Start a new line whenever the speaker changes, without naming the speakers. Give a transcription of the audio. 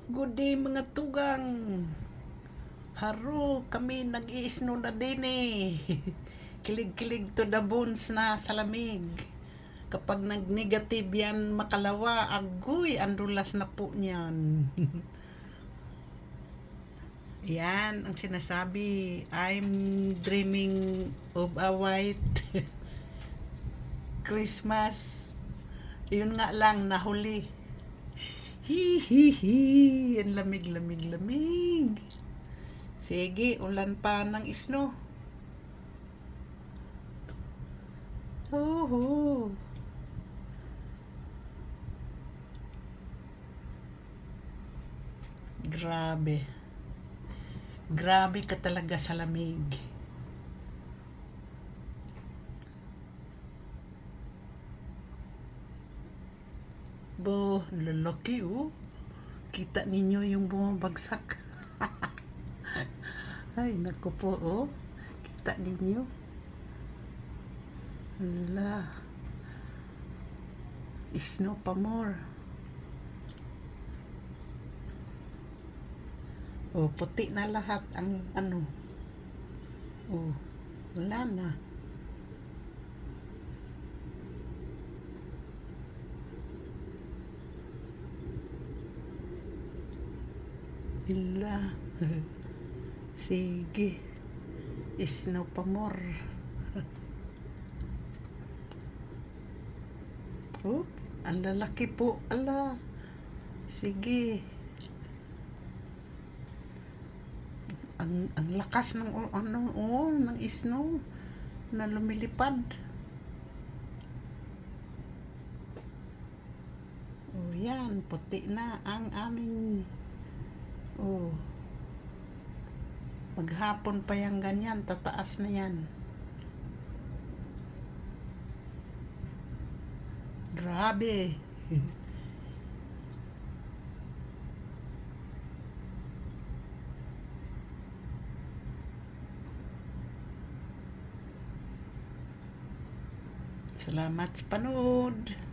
Good day mga tugang. Haro, kami nag-iisno na din eh. Kilig-kilig to the bones na sa lamig. Kapag nag-negative yan makalawa, agoy, andulas na po niyan. Yan ang sinasabi. I'm dreaming of a white Christmas. Yun nga lang, nahuli. Hihihi, ang lamig. Sige, ulan pa ng isno. Oho. Grabe. Grabe ka talaga sa lamig. Bo, lalaki oh. Kita ninyo yung bumabagsak. Ay, naku po oh. Kita ninyo. Hala. Snow pa more. Oh, puti na lahat ang ano. Oh, wala na. Hala. Sige. Snow pa more. Oh, ang lalaki po. Ala. Sige. Ang lakas ng ng snow na lumilipad. Oh, yan, puti na ang aming maghapon pa yang ganyan, tataas na yan. Grabe. Salamat sa panood.